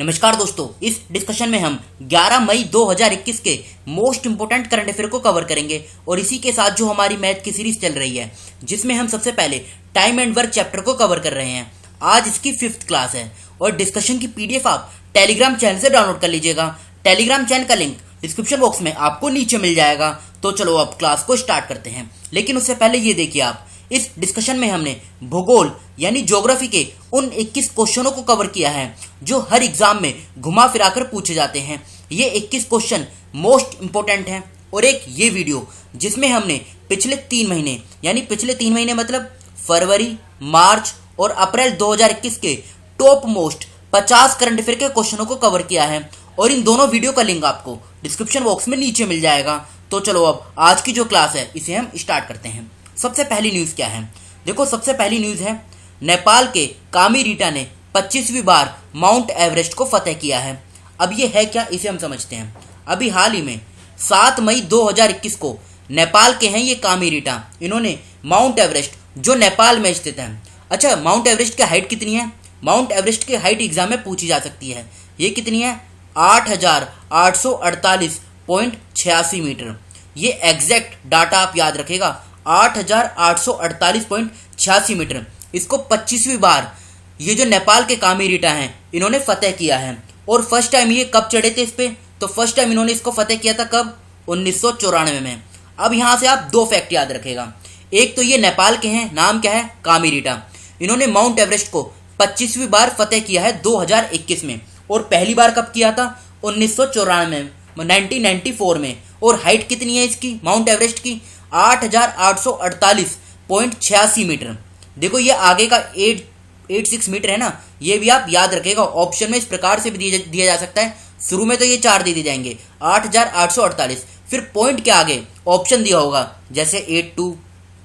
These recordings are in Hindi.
नमस्कार दोस्तों, इस डिस्कशन में हम 11 मई 2021 के मोस्ट इंपोर्टेंट करंट अफेयर को कवर करेंगे और इसी के साथ जो हमारी मैथ की सीरीज चल रही है जिसमें हम सबसे पहले टाइम एंड वर्क चैप्टर को कवर कर रहे हैं। आज इसकी 5th क्लास है और डिस्कशन की पीडीएफ आप टेलीग्राम चैनल से डाउनलोड कर लीजिएगा। टेलीग्राम चैनल का लिंक डिस्क्रिप्शन बॉक्स में आपको नीचे मिल जाएगा। तो चलो अब क्लास को स्टार्ट करते हैं, लेकिन उससे पहले ये देखिए, आप इस डिस्कशन में हमने भूगोल यानी ज्योग्राफी के उन 21 क्वेश्चनों को कवर किया है जो हर एग्जाम में घुमा फिराकर पूछे जाते हैं। ये 21 क्वेश्चन मोस्ट इंपोर्टेंट हैं और एक ये वीडियो जिसमें हमने पिछले 3 महीने यानी पिछले 3 महीने मतलब फरवरी, मार्च और अप्रैल 2021 के टॉप मोस्ट 50 करंट अफेयर के क्वेश्चनों को कवर किया है और इन दोनों वीडियो का लिंक आपको डिस्क्रिप्शन बॉक्स में नीचे मिल जाएगा। तो चलो अब आज की जो क्लास है इसे हम स्टार्ट करते हैं। सबसे पहली न्यूज़ क्या है? देखो, सबसे पहली न्यूज़ है नेपाल के कामीरीटा ने 25वीं बार माउंट एवरेस्ट को फतेह किया है। अब ये है क्या, इसे हम समझते हैं। अभी हाल ही में 7 मई 2021 को नेपाल के हैं ये कामीरीटा, इन्होंने माउंट एवरेस्ट जो नेपाल में स्थित है। अच्छा, माउंट एवरेस्ट की हाइट कितनी है? माउंट एवरेस्ट की हाइट एग्जाम में पूछी जा सकती है। ये कितनी है? 8,848.86 मीटर। ये एग्जैक्ट डाटा आप याद रखेगा, 8,848.86 मीटर। इसको 25वीं बार ये जो नेपाल के कामीरीटा हैं इन्होंने फतेह किया है। और फर्स्ट टाइम ये कब चढ़े थे इस पे? तो फर्स्ट टाइम इन्होंने इसको फतेह किया था कब? 1994 में। अब यहाँ से आप 2 फैक्ट याद रखेगा। एक तो ये नेपाल के हैं, नाम क्या है? कामीरीटा। इन्होंने माउंट एवरेस्ट को 25वीं बार फतेह किया है 2021 में और पहली बार कब किया था? 1994 में, 1994 में। और हाइट कितनी है इसकी माउंट एवरेस्ट की? 8,848.86 मीटर। देखो, ये आगे का 886 मीटर है ना, ये भी आप याद रखेगा। ऑप्शन में इस प्रकार से भी दिया जा सकता है। शुरू में तो ये 4 दे दिए जाएंगे, 8,848, फिर पॉइंट के आगे ऑप्शन दिया होगा जैसे 82,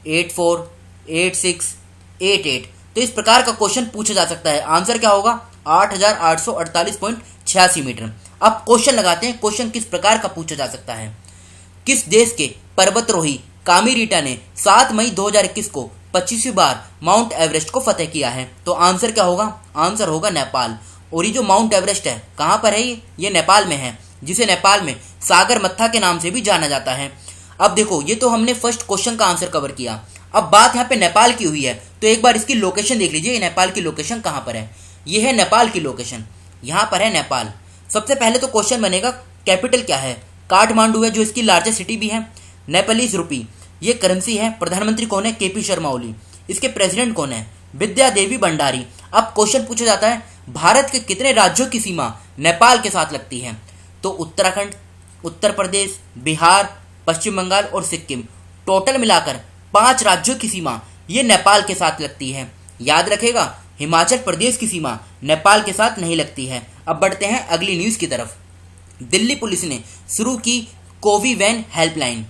84, 86, 88। तो इस प्रकार का क्वेश्चन पूछा जा सकता है। आंसर क्या होगा? 8,848.86 मीटर। अब क्वेश्चन लगाते हैं, क्वेश्चन किस प्रकार का पूछा जा सकता है। किस देश के पर्वतारोही कामीरीटा ने 7 मई 2021 को 25वीं बार माउंट एवरेस्ट को फतेह किया है? तो आंसर क्या होगा? आंसर होगा नेपाल। और ये जो माउंट एवरेस्ट है कहाँ पर है? ये नेपाल में है, जिसे नेपाल में सागर मत्था के नाम से भी जाना जाता है। अब देखो, ये तो हमने फर्स्ट क्वेश्चन का आंसर कवर किया। अब बात यहाँ पे नेपाल की हुई है तो एक बार इसकी लोकेशन देख लीजिए। नेपाल की लोकेशन कहाँ पर है? ये है नेपाल की लोकेशन, यहाँ पर है नेपाल। सबसे पहले तो क्वेश्चन बनेगा कैपिटल क्या है? काठमांडू है, जो इसकी लार्जेस्ट सिटी भी है। नेपालीज रुपी ये करेंसी है। प्रधानमंत्री कौन है? केपी शर्मा ओली। इसके प्रेसिडेंट कौन है? विद्या देवी भंडारी। अब क्वेश्चन पूछा जाता है भारत के कितने राज्यों की सीमा नेपाल के साथ लगती है? तो उत्तराखंड, उत्तर प्रदेश, बिहार, पश्चिम बंगाल और सिक्किम, टोटल मिलाकर 5 राज्यों की सीमा ये नेपाल के साथ लगती है। याद रखेगा, हिमाचल प्रदेश की सीमा नेपाल के साथ नहीं लगती है। अब बढ़ते हैं अगली न्यूज की तरफ। दिल्ली पुलिस ने शुरू की कोवी वैन हेल्पलाइन।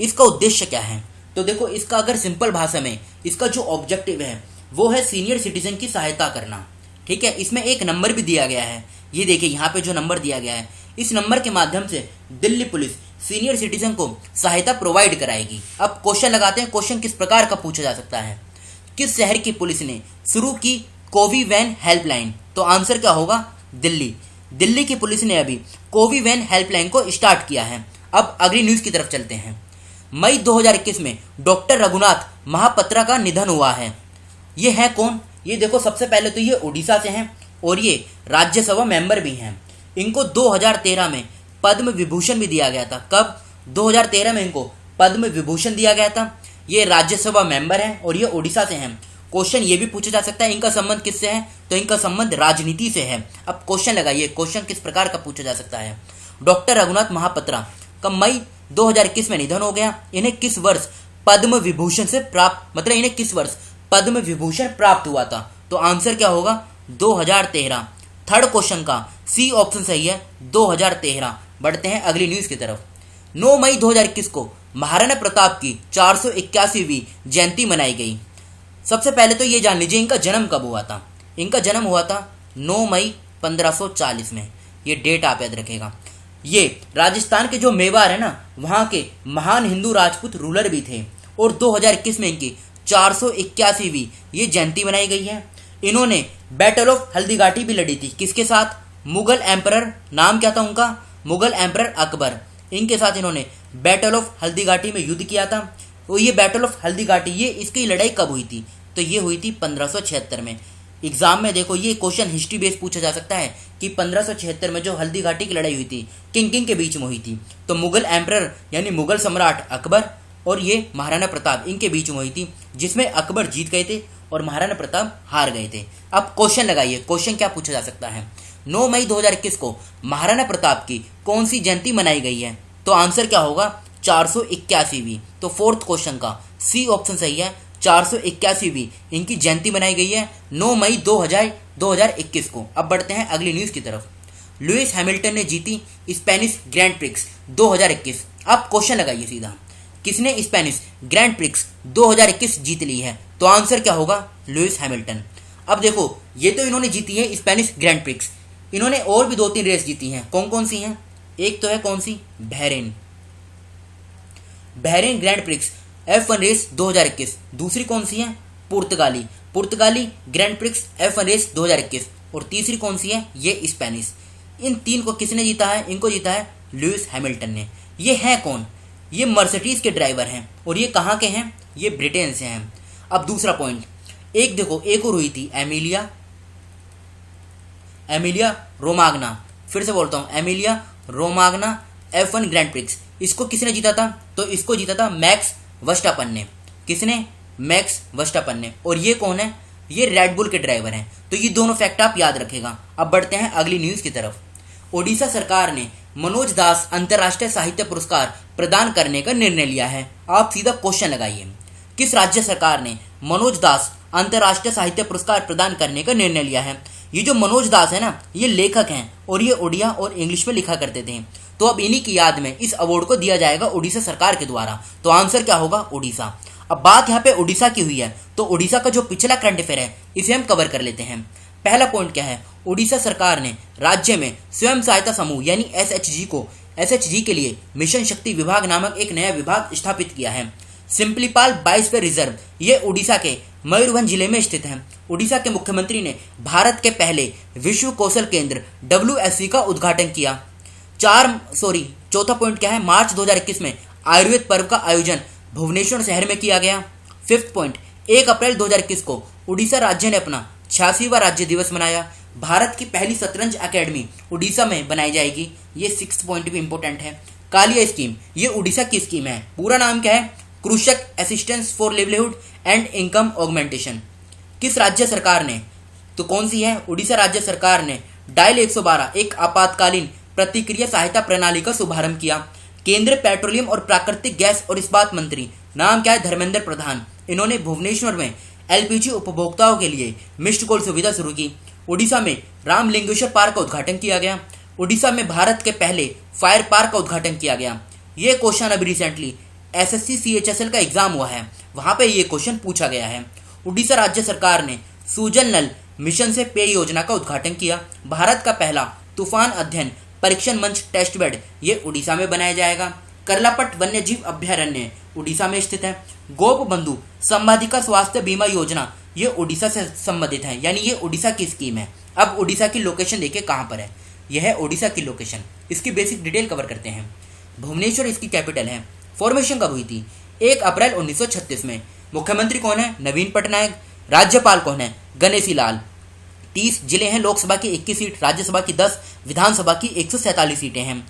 इसका उद्देश्य क्या है? तो देखो, इसका अगर सिंपल भाषा में इसका जो ऑब्जेक्टिव है वो है सीनियर सिटीजन की सहायता करना। ठीक है, इसमें एक नंबर भी दिया गया है। ये देखिए, यहाँ पे जो नंबर दिया गया है, इस नंबर के माध्यम से दिल्ली पुलिस सीनियर सिटीजन को सहायता प्रोवाइड कराएगी। अब क्वेश्चन लगाते हैं, क्वेश्चन किस प्रकार का पूछा जा सकता है। किस शहर की पुलिस ने शुरू की कोवी वैन हेल्पलाइन? तो आंसर क्या होगा? दिल्ली। दिल्ली की पुलिस ने अभी कोवी वैन हेल्पलाइन को स्टार्ट किया है। अब अगली न्यूज की तरफ चलते हैं। मई 2021 में डॉक्टर रघुनाथ महापात्रा का निधन हुआ है। ये है कौन? ये देखो, सबसे पहले तो ये उड़ीसा से हैं और ये राज्यसभा मेंबर भी हैं। इनको 2013 में पद्म विभूषण भी दिया गया था। कब? 2013 में इनको पद्म विभूषण दिया गया था। ये राज्यसभा मेंबर हैं और ये उड़ीसा से हैं। क्वेश्चन ये भी पूछा जा सकता है इनका संबंध किससे है? तो इनका संबंध राजनीति से है। अब क्वेश्चन लगाइए, क्वेश्चन किस प्रकार का पूछा जा सकता है। डॉक्टर रघुनाथ महापात्रा का मई 2021 में निधन हो गया। इन्हें किस वर्ष पद्म विभूषण से प्राप्त, मतलब इन्हें किस वर्ष पद्म विभूषण प्राप्त हुआ था? तो आंसर क्या होगा? 2013। थर्ड क्वेश्चन का सी ऑप्शन सही है, 2013। बढ़ते हैं अगली न्यूज की तरफ। 9 मई 2021 को महाराणा प्रताप की 481वीं जयंती मनाई गई। सबसे पहले तो ये जान लीजिए इनका जन्म कब हुआ था। इनका जन्म हुआ था 9 मई 1540 में। ये डेट आप याद रखेगा। ये राजस्थान के जो मेवाड़ है ना, वहाँ के महान हिंदू राजपूत रूलर भी थे और 2021 में इनकी 481वीं ये जयंती मनाई गई है। इन्होंने बैटल ऑफ हल्दीघाटी भी लड़ी थी। किसके साथ? मुगल एम्परर, नाम क्या था उनका, मुगल एम्परर अकबर, इनके साथ इन्होंने बैटल ऑफ हल्दीघाटी में युद्ध किया था। तो ये बैटल ऑफ हल्दीघाटी, ये इसकी लड़ाई कब हुई थी, तो ये हुई थी 1576 में। एग्जाम में देखो ये क्वेश्चन हिस्ट्री बेस पूछा जा सकता है कि 1576 में जो हल्दीघाटी की लड़ाई हुई थी किंग किंग के बीच में हुई थी, तो मुगल एम्परर यानी मुगल सम्राट अकबर और ये महाराणा प्रताप इनके बीच में हुई थी, जिसमें अकबर जीत गए थे और महाराणा प्रताप हार गए थे। अब क्वेश्चन लगाइए, क्वेश्चन क्या पूछा जा सकता है, 9 मई 2021 को महाराणा प्रताप की कौन सी जयंती मनाई गई है, तो आंसर क्या होगा 481वीं। तो फोर्थ क्वेश्चन का सी ऑप्शन सही है, 481वीं इनकी जयंती मनाई गई है 9 मई 2021 को। अब बढ़ते हैं अगली न्यूज की तरफ। लुइस हैमिल्टन ने जीती स्पेनिश ग्रैंड प्रिक्स 2021। अब क्वेश्चन लगाइए सीधा, किसने स्पेनिश ग्रैंड प्रिक्स 2021 जीत ली है, तो आंसर क्या होगा लुइस हैमिल्टन। अब देखो ये तो इन्होंने जीती है स्पेनिश ग्रैंड प्रिक्स, इन्होंने और भी 2-3 रेस जीती हैं, कौन कौन सी हैं, एक तो है कौन सी, Bahrain Grand Prix F1 race 2021, दूसरी कौन सी है, पुर्तगाली ग्रैंड प्रिक्स F1 रेस 2021, और तीसरी कौन सी है, ये स्पेनिश। इन 3 को किसने जीता है, इनको जीता है लुइस हैमिल्टन ने। ये है कौन, ये मर्सिडीज के ड्राइवर हैं और ये कहाँ के हैं, ये ब्रिटेन से हैं। अब दूसरा पॉइंट, एक देखो एक और हुई थी एमिलिया रोमाग्ना, फिर से बोलता हूँ Emilia Romagna F1 grand prix, इसको किसने जीता था, तो इसको जीता था मैक्स वर्स्टापन ने। किसने, मैक्स वर्स्टापन ने। और ये कौन है, ये रेड बुल के ड्राइवर हैं। तो ये दोनों फैक्ट आप याद रखेगा। अब बढ़ते हैं अगली न्यूज की तरफ। ओडिशा सरकार ने मनोज दास अंतर्राष्ट्रीय साहित्य पुरस्कार प्रदान करने का निर्णय लिया है। आप सीधा क्वेश्चन लगाइए, किस राज्य सरकार ने मनोज दास अंतर्राष्ट्रीय साहित्य पुरस्कार प्रदान करने का निर्णय लिया है। ये जो मनोज दास है ना, ये लेखक हैं और ये उड़िया और इंग्लिश में लिखा करते थे। तो अब इन्हीं की याद में इस अवार्ड को दिया जाएगा उड़ीसा सरकार के द्वारा। तो आंसर क्या होगा, उड़ीसा। अब बात यहाँ पे उड़ीसा की हुई है, तो उड़ीसा का जो पिछला करंट अफेयर है इसे हम कवर कर लेते हैं। पहला पॉइंट क्या है, उड़ीसा सरकार ने राज्य में स्वयं सहायता समूह यानी एसएचजी के लिए मिशन शक्ति विभाग नामक एक नया विभाग स्थापित किया है। सिंपलीपाल बायोस्फीयर रिजर्व ये उड़ीसा के मयूरभंज जिले में स्थित है। उड़ीसा के मुख्यमंत्री ने भारत के पहले विश्व कौशल केंद्र WSC का उद्घाटन किया। चौथा पॉइंट क्या है, मार्च 2021 में आयुर्वेद पर्व का आयोजन भुवनेश्वर शहर में किया गया। फिफ्थ पॉइंट, 1 अप्रैल 2021 को उड़ीसा राज्य ने अपना 86वां राज्य दिवस मनाया। भारत की पहली शतरंज अकेडमी उड़ीसा में बनाई जाएगी। ये 6th पॉइंट भी इंपॉर्टेंट है। कालिया स्कीम ये उड़ीसा की स्कीम है, पूरा नाम क्या है, कृषक assistance for livelihood and income augmentation. किस राज्य सरकार ने, तो कौन सी है, उड़ीसा राज्य सरकार ने डायल 112 एक आपातकालीन प्रतिक्रिया सहायता प्रणाली का शुभारंभ किया। केंद्रीय पेट्रोलियम और प्राकृतिक गैस और इस्पात मंत्री नाम क्या है, धर्मेंद्र प्रधान, इन्होंने भुवनेश्वर में LPG उपभोक्ताओं के लिए मिस्ड कॉल सुविधा शुरू की। उड़ीसा में रामलिंगेश्वर पार्क का उद्घाटन किया गया। उड़ीसा में भारत के पहले फायर पार्क का उद्घाटन किया गया। ये क्वेश्चन अभी रिसेंटली SSC CHSL का एग्जाम हुआ है, वहां पे ये क्वेश्चन पूछा गया है। उड़ीसा राज्य सरकार ने सूजल नल मिशन से पेय योजना का उद्घाटन किया। भारत का पहला तूफान अध्ययन परीक्षण मंच टेस्ट बेड ये उड़ीसा में बनाया जाएगा। करलापट वन्य जीव अभ्यारण्य उड़ीसा में स्थित है। गोप बंधु संवादिका स्वास्थ्य बीमा योजना ये उड़ीसा से संबंधित है, यानी ये उड़ीसा की स्कीम है। अब उड़ीसा की लोकेशन देखिए कहाँ पर है, यह है उड़ीसा की लोकेशन। इसकी बेसिक डिटेल कवर करते हैं। भुवनेश्वर इसकी कैपिटल है। फॉर्मेशन कब हुई थी, 1 अप्रैल 1936 में। मुख्यमंत्री कौन है, नवीन पटनायक। राज्यपाल कौन है, गणेशी लाल। 30 जिले हैं, लोकसभा की 21 सीट, राज्यसभा की 10, विधानसभा की 147 सीटें हैं।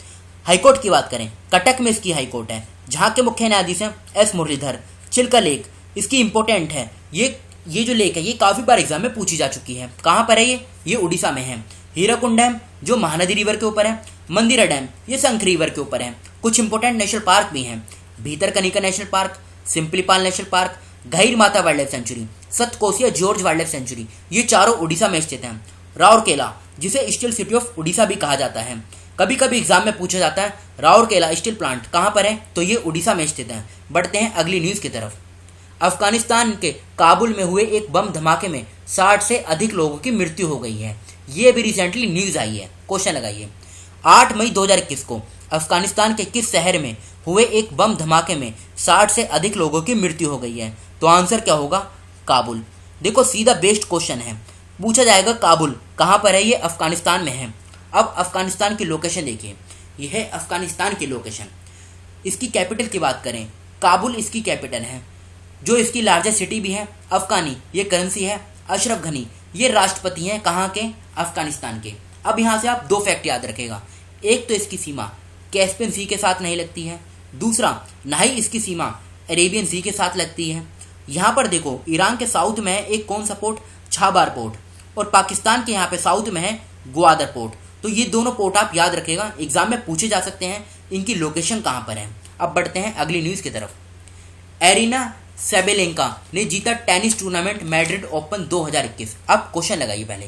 हाईकोर्ट की बात करें, कटक में इसकी हाईकोर्ट है, जहाँ के मुख्य न्यायाधीश हैं S मुरलीधर। चिल्का लेक इसकी इंपॉर्टेंट है, ये जो लेक है ये काफी बार एग्जाम में पूछी जा चुकी है। कहाँ पर है ये उड़ीसा में है। हीराकुंड डैम जो महानदी रिवर के ऊपर है। मंदिरा डैम ये शंख रिवर के ऊपर है। कुछ इंपॉर्टेंट नेशनल पार्क भी हैं, Bhitarkanika national park, Similipal national park, गहीर माता wild life sanctuary, Satkosia George wild life sanctuary, ये चारों उड़ीसा में स्थित हैं। राउरकेला जिसे स्टील सिटी ऑफ उड़ीसा भी कहा जाता है, कभी कभी एग्जाम में पूछा जाता है राउरकेला स्टील प्लांट कहाँ पर है, तो ये उड़ीसा में स्थित है। बढ़ते हैं अगली न्यूज की तरफ। अफगानिस्तान के काबुल में हुए एक बम धमाके में 60 से अधिक लोगों की मृत्यु हो गई है। ये भी रिसेंटली न्यूज आई है। क्वेश्चन लगाइए, 8 मई 2021 को अफगानिस्तान के किस शहर में हुए एक बम धमाके में 60 से अधिक लोगों की मृत्यु हो गई है, तो आंसर क्या होगा, काबुल। देखो सीधा बेस्ड क्वेश्चन है, पूछा जाएगा काबुल कहाँ पर है, ये अफगानिस्तान में है। अब अफगानिस्तान की लोकेशन देखिए, यह है अफगानिस्तान की लोकेशन। इसकी कैपिटल की बात करें, काबुल इसकी कैपिटल है, जो इसकी लार्जेस्ट सिटी भी है। अफगानी ये करेंसी है। अशरफ घनी ये राष्ट्रपति हैं कहाँ के, अफगानिस्तान के। अब यहाँ से आप 2 फैक्ट याद रखेगा, एक तो इसकी सीमा कैस्पियन सी के साथ नहीं लगती है, दूसरा ना ही इसकी सीमा अरेबियन सी के साथ लगती है। यहाँ पर देखो, ईरान के साउथ में है एक कौन सा पोर्ट, छाबार पोर्ट, और पाकिस्तान के यहाँ पे साउथ में है ग्वादर पोर्ट। तो ये दोनों पोर्ट आप याद रखेगा, एग्जाम में पूछे जा सकते हैं, इनकी लोकेशन कहाँ पर है। अब बढ़ते हैं अगली न्यूज़ की तरफ। एरिना सेबेलेंका ने जीता टेनिस टूर्नामेंट मैड्रिड ओपन 2021। अब क्वेश्चन लगाइए पहले,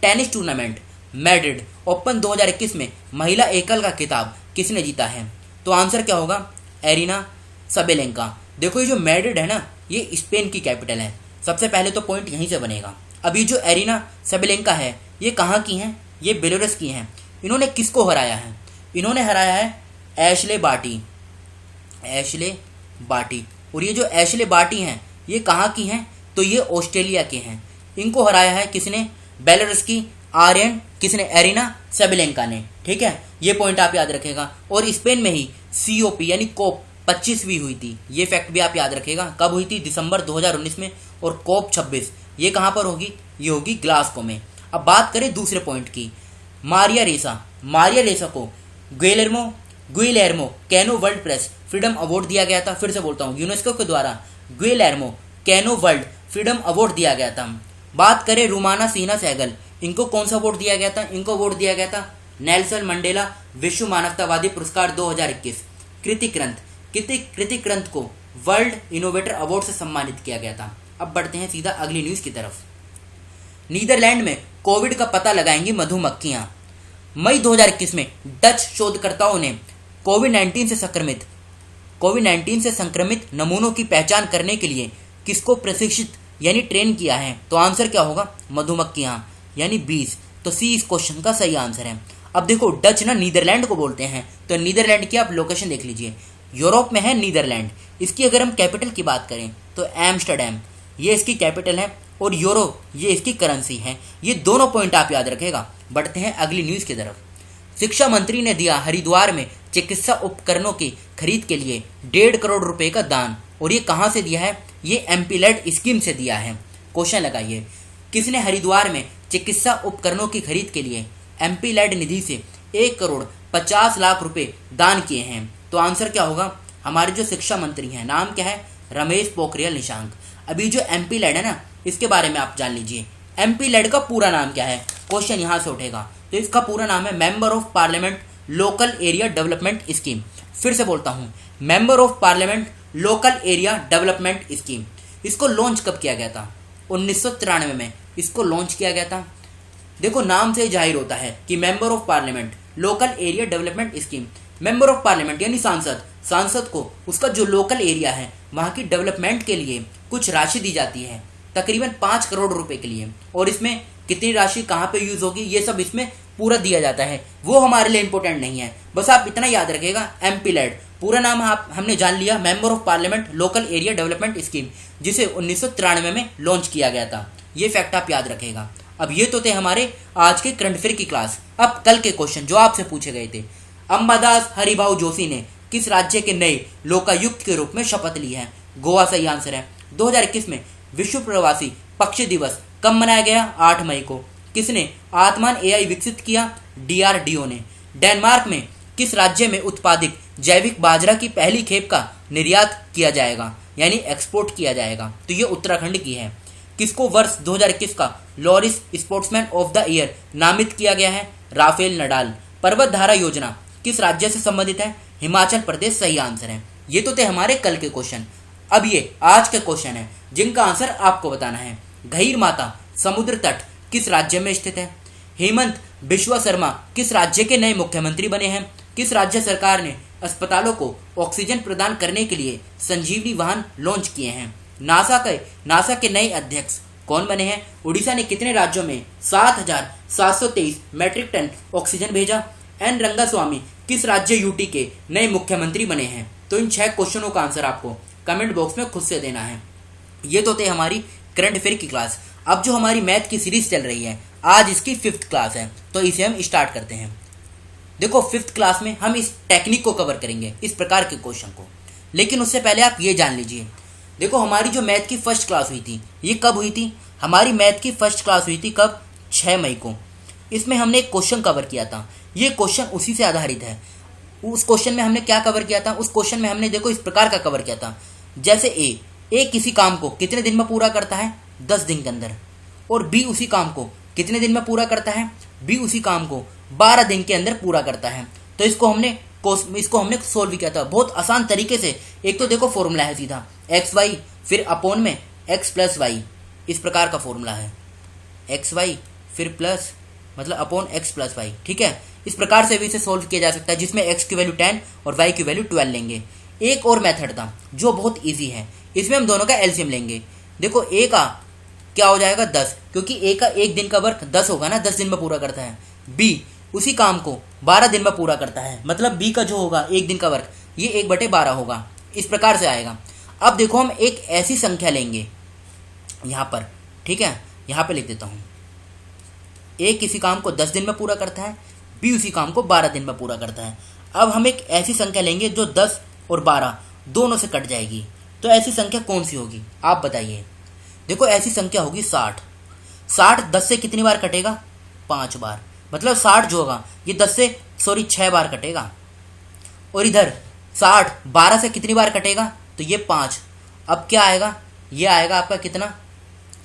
टेनिस टूर्नामेंट मैड्रिड ओपन 2021 में महिला एकल का खिताब किसने जीता है? तो आंसर क्या होगा, एरिना सेबेलेंका। देखो ये जो मैड्रिड है ना, ये स्पेन की कैपिटल है। सबसे पहले तो पॉइंट यहीं से बनेगा। अभी जो एरिना सेबेलेंका है, ये कहाँ की हैं? ये बेलारूस की हैं। इन्होंने किसको हराया है? इन्होंने हराया है एशले बार्टी। और ये जो एशले बार्टी हैं, ये कहाँ की हैं? तो ये ऑस्ट्रेलिया के हैं। इनको हराया है किसने? बेलारूस की किसने? एरिना सेबेलेंका ने। ठीक है, ये पॉइंट आप याद रखेगा। और स्पेन में ही COP यानी कोप 25वीं हुई थी, ये फैक्ट भी आप याद रखेगा। कब हुई थी? दिसंबर 2019 में। और कोप 26 ये कहाँ पर होगी? ये होगी ग्लासगो में। अब बात करें दूसरे पॉइंट की, मारिया रेसा को Guillermo canoe world press freedom award दिया गया था। फिर से बोलता हूँ, यूनेस्को के द्वारा Guillermo canoe world freedom award दिया गया था। बात करें रुमाना सिन्हा सहगल, इनको कौन सा अवार्ड दिया गया था? इनको अवार्ड दिया गया था नेल्सन मंडेला विश्व मानवतावादी पुरस्कार 2021। कृति क्रंथ को वर्ल्ड इनोवेटर अवार्ड से सम्मानित किया गया था। अब बढ़ते हैं सीधा अगली न्यूज की तरफ। नीदरलैंड में कोविड का पता लगाएंगी मधुमक्खियां। मई 2021 में डच शोधकर्ताओं ने कोविड-19 से संक्रमित नमूनों की पहचान करने के लिए किसको प्रशिक्षित यानी ट्रेन किया है? तो आंसर क्या होगा? मधुमक्खियां यानी बीज। तो सी इस क्वेश्चन का सही आंसर है। अब देखो, डच ना नीदरलैंड को बोलते हैं, तो नीदरलैंड की आप लोकेशन देख लीजिए, यूरोप में है नीदरलैंड। इसकी अगर हम कैपिटल की बात करें तो एम्स्टर्डम ये इसकी कैपिटल है, और यूरो ये इसकी करेंसी है। ये दोनों पॉइंट आप याद रखेगा। बढ़ते हैं अगली न्यूज की तरफ। शिक्षा मंत्री ने दिया हरिद्वार में चिकित्सा उपकरणों की खरीद के लिए 1.5 करोड़ रुपए का दान। और ये कहां से दिया है? ये MP-लेड स्कीम से दिया है। क्वेश्चन लगाइए, किसने हरिद्वार में चिकित्सा उपकरणों की खरीद के लिए MP-लेड निधि से 1 करोड़ 50 लाख रुपए दान किए हैं? तो आंसर क्या होगा? हमारे जो शिक्षा मंत्री हैं, नाम क्या है? रमेश पोखरियाल निशंक। अभी जो MP-लेड है ना, इसके बारे में आप जान लीजिए। MP-लेड का पूरा नाम क्या है? क्वेश्चन यहां से उठेगा। तो इसका पूरा नाम है member of parliament local area development scheme. फिर से बोलता हूं, member of parliament local area development scheme. इसको लॉन्च कब किया गया था? 1993 में इसको लॉन्च किया गया था। देखो, नाम से जाहिर होता है कि member of parliament local area development scheme. Member of parliament यानी सांसद को उसका जो लोकल एरिया है वहां की डेवलपमेंट के लिए कुछ राशि दी जाती है, तकरीबन 5 करोड़ रुपए के लिए। और इसमें कितनी राशि कहाँ पे यूज होगी, ये सब इसमें पूरा दिया जाता है। वो हमारे लिए इंपॉर्टेंट नहीं है, बस आप इतना याद रखिएगा, MP-लेड पूरा नाम हमने जान लिया, member of parliament local area development scheme, जिसे 1993 में लॉन्च किया गया था। ये फैक्ट आप याद रखेगा। अब ये तो थे हमारे आज के करंट अफेयर की क्लास। अब कल के क्वेश्चन जो आपसे पूछे गए थे। अंबादास हरिभाऊ जोशी ने किस राज्य के नए लोकायुक्त के रूप में शपथ ली है? गोवा सही आंसर है। 2021 में विश्व प्रवासी पक्षी दिवस कब मनाया गया? 8 मई को। किसने आत्मान AI विकसित किया? DRDO ने। डेनमार्क में किस राज्य में उत्पादित जैविक बाजरा की पहली खेप का निर्यात किया जाएगा यानी एक्सपोर्ट किया जाएगा? तो ये उत्तराखंड की है। किसको वर्ष 2021 का Laureus sportsman of the year नामित किया गया है? Rafael Nadal. पर्वत धारा योजना किस राज्य से संबंधित है? हिमाचल प्रदेश सही आंसर है। ये तो थे हमारे कल के क्वेश्चन। अब ये आज के क्वेश्चन है जिनका आंसर आपको बताना है। गहीर माता समुद्र तट किस राज्य में स्थित है? हेमंत बिश्वा शर्मा किस राज्य के नए मुख्यमंत्री बने हैं? किस राज्य सरकार ने अस्पतालों को ऑक्सीजन प्रदान करने के लिए संजीवनी वाहन लॉन्च किए हैं? नासा के नए अध्यक्ष कौन बने हैं? उड़ीसा ने कितने राज्यों में 7,723 मैट्रिक टन ऑक्सीजन भेजा? एन रंगास्वामी किस राज्य UT के नए मुख्यमंत्री बने हैं? तो इन 6 क्वेश्चनों का आंसर आपको कमेंट बॉक्स में खुद से देना है। ये तो थे हमारी करंट अफेयर की क्लास। अब जो हमारी मैथ की सीरीज चल रही है, आज इसकी 5th क्लास है, तो इसे हम स्टार्ट करते हैं। देखो 5th क्लास में हम इस टेक्निक को कवर करेंगे, इस प्रकार के क्वेश्चन को। लेकिन उससे पहले आप ये जान लीजिए, देखो हमारी जो मैथ की फर्स्ट क्लास हुई थी, ये कब हुई थी? हमारी मैथ की फर्स्ट क्लास हुई थी कब? 6 मई को। इसमें हमने एक क्वेश्चन कवर किया था, ये क्वेश्चन उसी से आधारित है। उस क्वेश्चन में हमने क्या कवर किया था? उस क्वेश्चन में हमने देखो इस प्रकार का कवर किया था, जैसे ए किसी काम को कितने दिन में पूरा करता है? 10 दिन के अंदर। और बी उसी काम को कितने दिन में पूरा करता है? बी उसी काम को 12 दिन के अंदर पूरा करता है। तो इसको हमने सोल्व किया था बहुत आसान तरीके से। एक तो देखो फॉर्मूला है सीधा एक्स वाई, फिर अपॉन में एक्स प्लस वाई, इस प्रकार का फॉर्मूला है। एक्स वाई फिर प्लस मतलब अपॉन एक्स प्लस वाई, ठीक है। इस प्रकार से भी इसे सोल्व किया जा सकता है, जिसमें एक्स की वैल्यू 10 और वाई की वैल्यू 12 लेंगे। एक और मेथड था जो बहुत ईजी है, इसमें हम दोनों का एलसीएम लेंगे। देखो ए का क्या हो जाएगा? 10, क्योंकि ए का एक दिन का वर्क 10 होगा ना, 10 दिन में पूरा करता है। बी उसी काम को 12 दिन में पूरा करता है, मतलब बी का जो होगा एक दिन का वर्क, ये 1/12 होगा। इस प्रकार से आएगा। अब देखो हम एक ऐसी संख्या लेंगे यहाँ पर, ठीक है, यहाँ पे लिख देता हूँ। ए किसी काम को 10 दिन में पूरा करता है, बी उसी काम को 12 दिन में पूरा करता है। अब हम एक ऐसी संख्या लेंगे जो 10 और 12 दोनों से कट जाएगी। तो ऐसी संख्या कौन सी होगी आप बताइए? देखो ऐसी संख्या होगी 60। 60 10 से कितनी बार कटेगा? 5 बार। मतलब 60 जो होगा ये 6 बार कटेगा। और इधर 60 12 से कितनी बार कटेगा? तो ये 5। अब क्या आएगा? ये आएगा आपका कितना?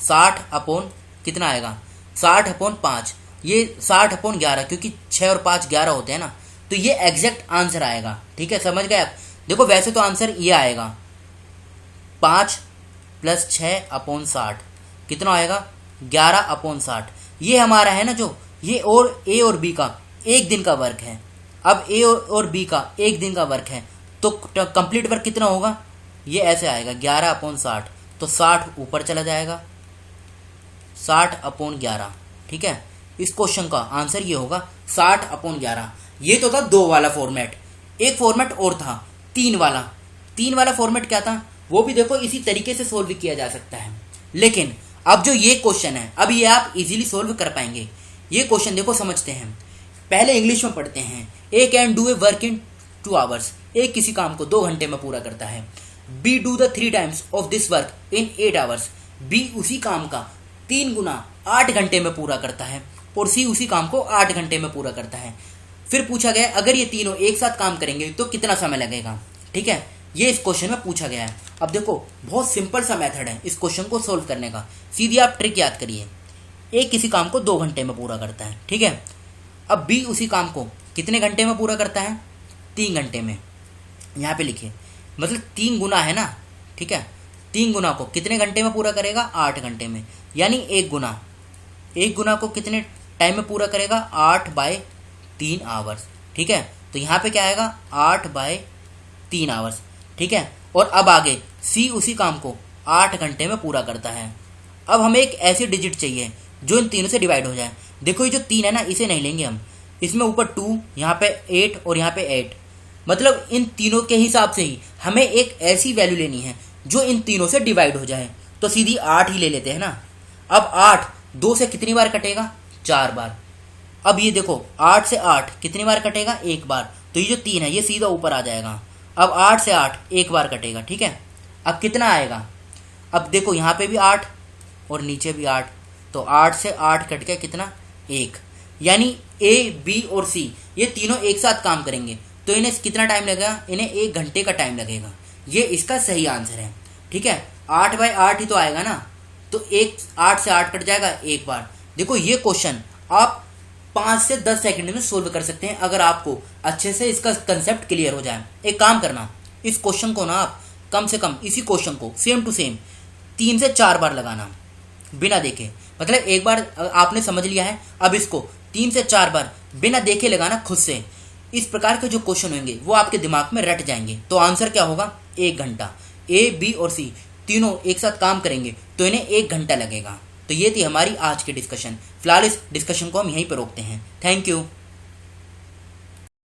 60 अपॉन कितना आएगा? 60 अपॉन 5। ये 60 अपॉन 11, क्योंकि 6 और 5 11 होते हैं ना। तो ये एग्जैक्ट आंसर आएगा, ठीक है, समझ गए आप? देखो वैसे तो आंसर ये आएगा 5 + 6 अपॉन 60, कितना आएगा? 11 अपॉन 60। ये हमारा है ना जो, ये और ए और बी का एक दिन का वर्क है। अब ए और बी का एक दिन का वर्क है, तो कंप्लीट वर्क कितना होगा? ये ऐसे आएगा 11 अपॉन 60, तो 60 ऊपर चला जाएगा, 60 अपॉन 11, ठीक है। इस क्वेश्चन का आंसर ये होगा 60 अपॉन 11। ये तो था 2 वाला फॉर्मेट। एक फॉर्मेट और था 3 वाला। 3 वाला फॉर्मेट क्या था? वो भी देखो इसी तरीके से सोल्व किया जा सकता है। लेकिन अब जो ये क्वेश्चन है, अब ये आप इजीली सोल्व कर पाएंगे। ये क्वेश्चन देखो समझते हैं, पहले इंग्लिश में पढ़ते हैं। A can do a work in 2 hours. A किसी काम को 2 घंटे में पूरा करता है। B do the 3 times of this work in 8 hours. B उसी काम का 3 गुना 8 घंटे में पूरा करता है। और सी उसी काम को 8 घंटे में पूरा करता है। फिर पूछा गया अगर ये तीनों एक साथ काम करेंगे तो कितना समय लगेगा, ठीक है। ये इस क्वेश्चन में पूछा गया है। अब देखो बहुत सिंपल सा मेथड है इस क्वेश्चन को सोल्व करने का। सीधी आप ट्रिक याद करिए। ए किसी काम को 2 घंटे में पूरा करता है, ठीक है। अब बी उसी काम को कितने घंटे में पूरा करता है? 3 घंटे में। यहाँ पे लिखिए, मतलब 3 गुना है ना, ठीक है। 3 गुना को कितने घंटे में पूरा करेगा? 8 घंटे में। यानी 1 गुना को कितने टाइम में पूरा करेगा? 8/3 आवर्स, ठीक है। तो यहाँ पे क्या आएगा? 8/3 आवर्स, ठीक है। और अब आगे सी उसी काम को 8 घंटे में पूरा करता है। अब हमें एक ऐसी डिजिट चाहिए जो इन तीनों से डिवाइड हो जाए। देखो ये जो 3 है ना, इसे नहीं लेंगे हम, इसमें ऊपर 2, यहाँ पे 8 और यहाँ पे 8। मतलब इन तीनों के हिसाब से ही हमें एक ऐसी वैल्यू लेनी है जो इन तीनों से डिवाइड हो जाए। तो सीधी 8 ही ले लेते हैं ना। अब 8 2 से कितनी बार कटेगा? 4 बार। अब ये देखो 8 से 8 कितनी बार कटेगा? 1 बार। तो ये जो 3 है ये सीधा ऊपर आ जाएगा। अब 8 से 8 1 बार कटेगा, ठीक है। अब कितना आएगा? अब देखो यहाँ पे भी 8 और नीचे भी 8, तो 8 से 8 कट के कितना? 1। यानी ए बी और सी ये तीनों एक साथ काम करेंगे तो इन्हें कितना टाइम लगेगा? इन्हें 1 घंटे का टाइम लगेगा। ये इसका सही आंसर है, ठीक है। 8/8 ही तो आएगा ना, तो 8 से 8 कट जाएगा 1 बार। देखो ये क्वेश्चन आप 5 से 10 सेकंड में सोल्व कर सकते हैं अगर आपको अच्छे से इसका कंसेप्ट क्लियर हो जाए। एक काम करना, इस क्वेश्चन को ना आप कम से कम इसी क्वेश्चन को सेम टू सेम 3 से 4 बार लगाना बिना देखे। मतलब एक बार आपने समझ लिया है, अब इसको 3 से 4 बार बिना देखे लगाना खुद से। इस प्रकार के जो क्वेश्चन होंगे वो आपके दिमाग में रट जाएंगे। तो आंसर क्या होगा? 1 घंटा। ए बी और सी तीनों एक साथ काम करेंगे तो इन्हें 1 घंटा लगेगा। तो ये थी हमारी आज की डिस्कशन। फिलहाल इस डिस्कशन को हम यहीं पर रोकते हैं। Thank you.